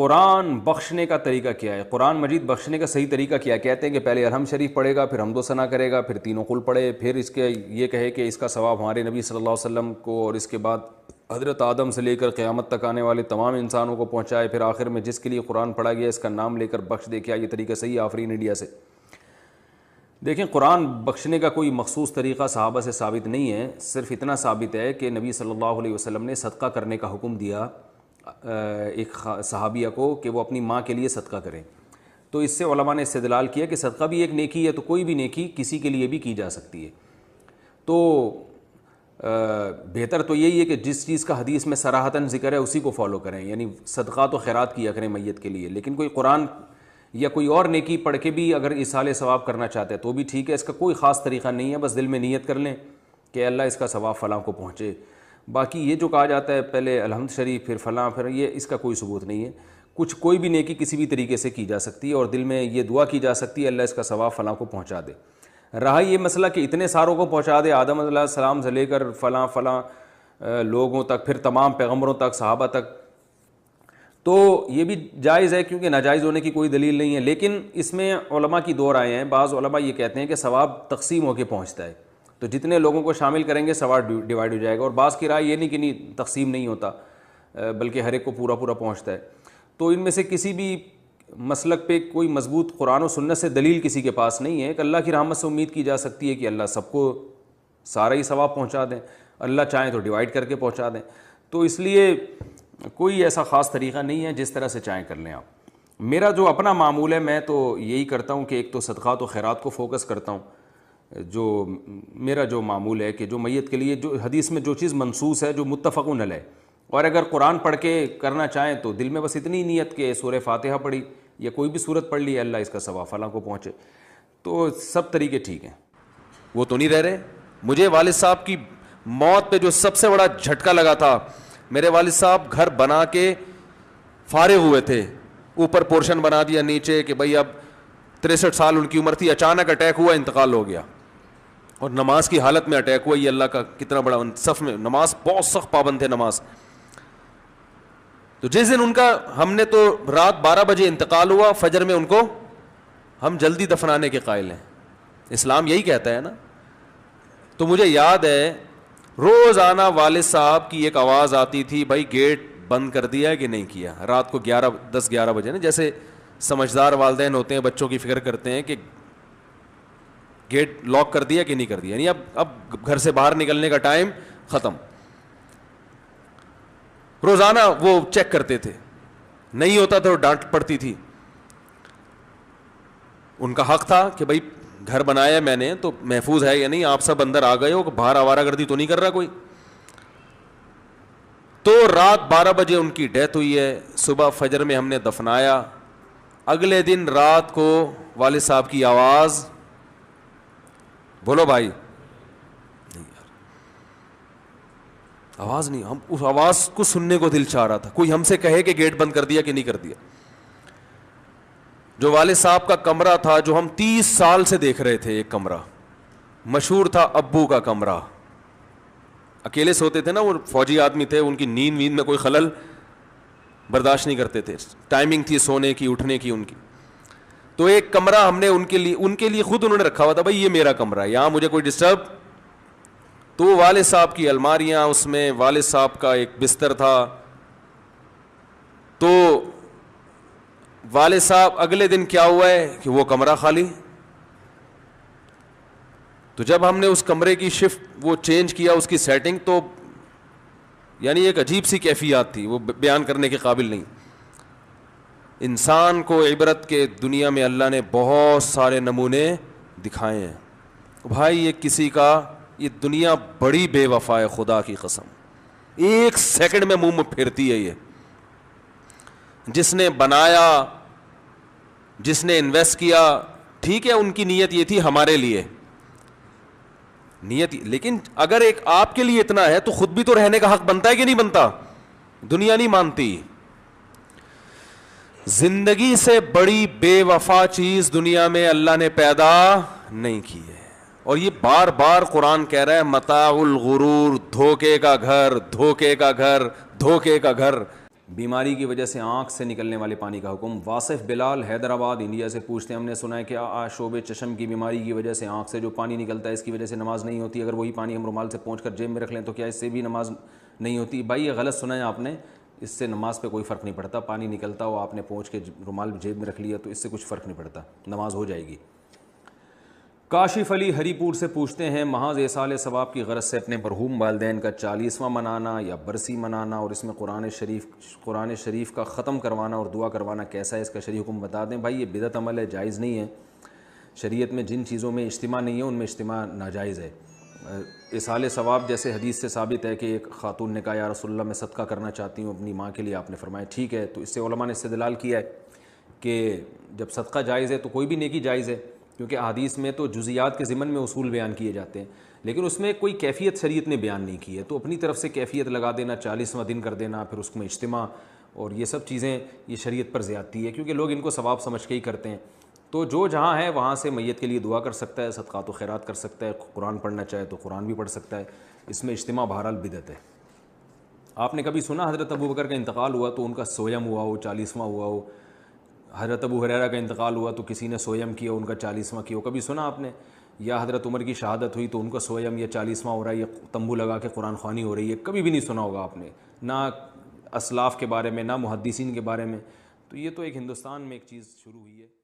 قرآن بخشنے کا طریقہ کیا ہے؟ قرآن مجید بخشنے کا صحیح طریقہ کیا ہے؟ کہتے ہیں کہ پہلے الحمد شریف پڑھے گا، پھر حمد و ثنا کرے گا، پھر تینوں قل پڑھے، پھر اس کے یہ کہے کہ اس کا ثواب ہمارے نبی صلی اللہ علیہ وسلم کو اور اس کے بعد حضرت آدم سے لے کر قیامت تک آنے والے تمام انسانوں کو پہنچائے، پھر آخر میں جس کے لیے قرآن پڑھا گیا اس کا نام لے کر بخش دے. کیا یہ طریقہ صحیح ہے؟ آفرین انڈیا سے. دیکھیں، قرآن بخشنے کا کوئی مخصوص طریقہ صحابہ سے ثابت نہیں ہے. صرف اتنا ثابت ہے کہ نبی صلی اللہ علیہ وسلم نے صدقہ کرنے کا حکم دیا ایک صحابیہ کو کہ وہ اپنی ماں کے لیے صدقہ کریں. تو اس سے علماء نے استدلال کیا کہ صدقہ بھی ایک نیکی ہے، تو کوئی بھی نیکی کسی کے لیے بھی کی جا سکتی ہے. تو بہتر تو یہی ہے کہ جس چیز کا حدیث میں صراحتاً ذکر ہے اسی کو فالو کریں، یعنی صدقات و خیرات کیا کریں میت کے لیے. لیکن کوئی قرآن یا کوئی اور نیکی پڑھ کے بھی اگر ایصال ثواب کرنا چاہتے ہیں تو بھی ٹھیک ہے. اس کا کوئی خاص طریقہ نہیں ہے، بس دل میں نیت کر لیں کہ اللہ اس کا ثواب فلاں کو پہنچے. باقی یہ جو کہا جاتا ہے پہلے الحمد شریف پھر فلاں پھر یہ، اس کا کوئی ثبوت نہیں ہے. کوئی بھی نیکی کسی بھی طریقے سے کی جا سکتی ہے اور دل میں یہ دعا کی جا سکتی ہے اللہ اس کا ثواب فلاں کو پہنچا دے. رہا یہ مسئلہ کہ اتنے ساروں کو پہنچا دے، آدم علیہ السلام سے لے کر فلاں لوگوں تک، پھر تمام پیغمبروں تک، صحابہ تک، تو یہ بھی جائز ہے کیونکہ ناجائز ہونے کی کوئی دلیل نہیں ہے. لیکن اس میں علماء کی دو رائے ہیں. بعض علماء یہ کہتے ہیں کہ ثواب تقسیم ہو کے پہنچتا ہے، تو جتنے لوگوں کو شامل کریں گے ثواب ڈیوائڈ ہو جائے گا. اور بعض کی رائے یہ نہیں کہ نہیں تقسیم نہیں ہوتا بلکہ ہر ایک کو پورا پہنچتا ہے. تو ان میں سے کسی بھی مسلک پہ کوئی مضبوط قرآن و سنت سے دلیل کسی کے پاس نہیں ہے. کہ اللہ کی رحمت سے امید کی جا سکتی ہے کہ اللہ سب کو سارا ہی ثواب پہنچا دیں، اللہ چاہیں تو ڈیوائڈ کر کے پہنچا دیں. تو اس لیے کوئی ایسا خاص طریقہ نہیں ہے، جس طرح سے چاہیں کر لیں آپ. میرا جو اپنا معمول ہے میں تو یہی کرتا ہوں کہ ایک تو صدقات و خیرات کو فوکس کرتا ہوں. جو میرا جو معمول ہے کہ جو میت کے لیے جو حدیث میں جو چیز منصوص ہے، جو متفقun علیہ، اور اگر قرآن پڑھ کے کرنا چاہیں تو دل میں بس اتنی نیت کہ سورہ فاتحہ پڑھی یا کوئی بھی سورت پڑھ لی، اللہ اس کا ثواب فلاں کو پہنچے. تو سب طریقے ٹھیک ہیں. وہ تو نہیں رہ رہے. مجھے والد صاحب کی موت پہ جو سب سے بڑا جھٹکا لگا تھا، میرے والد صاحب گھر بنا کے فارغ ہوئے تھے، اوپر پورشن بنا دیا نیچے کہ بھائی اب 63 سال ان کی عمر تھی، اچانک اٹیک ہوا، انتقال ہو گیا. اور نماز کی حالت میں اٹیک ہوا. یہ اللہ کا کتنا بڑا، صف میں نماز بہت سخت پابند تھے نماز. تو جس دن ان کا، ہم نے تو رات 12 بجے انتقال ہوا، فجر میں ان کو ہم جلدی دفنانے کے قائل ہیں. اسلام یہی کہتا ہے نا. تو مجھے یاد ہے روزانہ والد صاحب کی ایک آواز آتی تھی، بھائی گیٹ بند کر دیا ہے کہ نہیں کیا. رات کو 10-11 بجے نا، جیسے سمجھدار والدین ہوتے ہیں بچوں کی فکر کرتے ہیں کہ گیٹ لاک کر دیا کہ نہیں کر دیا، یعنی اب گھر سے باہر نکلنے کا ٹائم ختم. روزانہ وہ چیک کرتے تھے، نہیں ہوتا تو ڈانٹ پڑتی تھی. ان کا حق تھا کہ بھائی گھر بنایا میں نے تو محفوظ ہے یا نہیں، آپ سب اندر آ گئے ہو، باہر آوارہ گردی تو نہیں کر رہا کوئی. تو رات 12 بجے ان کی ڈیتھ ہوئی ہے. صبح فجر میں ہم نے دفنایا. اگلے دن رات کو والد صاحب کی آواز، بولو بھائی، نہیں یار آواز نہیں. ہم اس آواز کو سننے کو دل چاہ رہا تھا. کوئی ہم سے کہے کہ گیٹ بند کر دیا کہ نہیں کر دیا. جو والد صاحب کا کمرہ تھا، جو ہم 30 سال سے دیکھ رہے تھے، ایک کمرہ مشہور تھا ابو کا کمرہ، اکیلے سوتے تھے نا، وہ فوجی آدمی تھے، ان کی نیند میں کوئی خلل برداشت نہیں کرتے تھے. ٹائمنگ تھی سونے کی اٹھنے کی ان کی. تو ایک کمرہ ہم نے ان کے لیے خود انہوں نے رکھا ہوا تھا، بھائی یہ میرا کمرہ ہے، یہاں مجھے کوئی ڈسٹرب. تو والد صاحب کی الماریاں، اس میں والد صاحب کا ایک بستر تھا. تو والد صاحب اگلے دن کیا ہوا ہے کہ وہ کمرہ خالی. تو جب ہم نے اس کمرے کی شفٹ وہ چینج کیا، اس کی سیٹنگ، تو یعنی ایک عجیب سی کیفیات تھی، وہ بیان کرنے کے قابل نہیں. انسان کو عبرت کے دنیا میں اللہ نے بہت سارے نمونے دکھائے ہیں. بھائی یہ کسی کا، یہ دنیا بڑی بے وفا ہے، خدا کی قسم. ایک سیکنڈ میں منہ پھیرتی ہے. یہ جس نے بنایا، جس نے انویسٹ کیا، ٹھیک ہے ان کی نیت یہ تھی ہمارے لیے نیت، لیکن اگر ایک آپ کے لیے اتنا ہے تو خود بھی تو رہنے کا حق بنتا ہے کہ نہیں بنتا؟ دنیا نہیں مانتی. زندگی سے بڑی بے وفا چیز دنیا میں اللہ نے پیدا نہیں کی ہے. اور یہ بار بار قرآن کہہ رہا ہے متاع الغرور، دھوکے کا گھر، دھوکے کا گھر، دھوکے کا گھر. بیماری کی وجہ سے آنکھ سے نکلنے والے پانی کا حکم۔ واصف بلال حیدرآباد انڈیا سے پوچھتے ہیں ہم نے سنا ہے کہ شعب چشم کی بیماری کی وجہ سے آنکھ سے جو پانی نکلتا ہے اس کی وجہ سے نماز نہیں ہوتی، اگر وہی پانی ہم رومال سے پہنچ کر جیب میں رکھ لیں تو کیا اس سے بھی نماز نہیں ہوتی؟ بھائی یہ غلط سنا ہے آپ نے، اس سے نماز پہ کوئی فرق نہیں پڑتا، پانی نکلتا ہو آپ نے پہنچ کے رومال جیب میں رکھ لیا تو اس سے کچھ فرق نہیں پڑتا، نماز ہو جائے گی۔ کاشف علی ہری پور سے پوچھتے ہیں محض ایصال ثواب کی غرض سے اپنے مرحوم والدین کا 40واں منانا یا برسی منانا اور اس میں قرآن شریف کا ختم کروانا اور دعا کروانا کیسا ہے، اس کا شرعی حکم بتا دیں۔ بھائی یہ بدعت عمل ہے، جائز نہیں ہے، شریعت میں جن چیزوں میں اجتماع نہیں ہے ان میں اجتماع ناجائز ہے۔ ایصال ثواب جیسے حدیث سے ثابت ہے کہ ایک خاتون نے کہا یا رسول اللہ میں صدقہ کرنا چاہتی ہوں اپنی ماں کے لیے، آپ نے فرمایا ٹھیک ہے، تو اس سے علماء نے استدلال کیا ہے کہ جب صدقہ جائز ہے تو کوئی بھی نیکی جائز ہے، کیونکہ احادیث میں تو جزیات کے ضمن میں اصول بیان کیے جاتے ہیں، لیکن اس میں کوئی کیفیت شریعت نے بیان نہیں کی ہے، تو اپنی طرف سے کیفیت لگا دینا، 40واں دن کر دینا، پھر اس میں اجتماع اور یہ سب چیزیں یہ شریعت پر زیادتی ہے، کیونکہ لوگ ان کو ثواب سمجھ کے ہی کرتے ہیں۔ تو جو جہاں ہے وہاں سے میت کے لیے دعا کر سکتا ہے، صدقات و خیرات کر سکتا ہے، قرآن پڑھنا چاہے تو قرآن بھی پڑھ سکتا ہے، اس میں اجتماع بہرحال بدعت ہے۔ آپ نے کبھی سنا حضرت ابوبکر کا انتقال ہوا تو ان کا سویم ہوا ہو، 40واں ہوا ہو؟ حضرت ابو ہریرہ کا انتقال ہوا تو کسی نے سویم کیا، ان کا 40واں کیا ہو، کبھی سنا آپ نے؟ یا حضرت عمر کی شہادت ہوئی تو ان کا سویم یا 40واں ہو رہا ہے یا تمبو لگا کے قرآن خوانی ہو رہی ہے، کبھی بھی نہیں سنا ہوگا آپ نے، نہ اسلاف کے بارے میں نہ محدثین کے بارے میں۔ تو یہ تو ایک ہندوستان میں ایک چیز شروع ہوئی ہے۔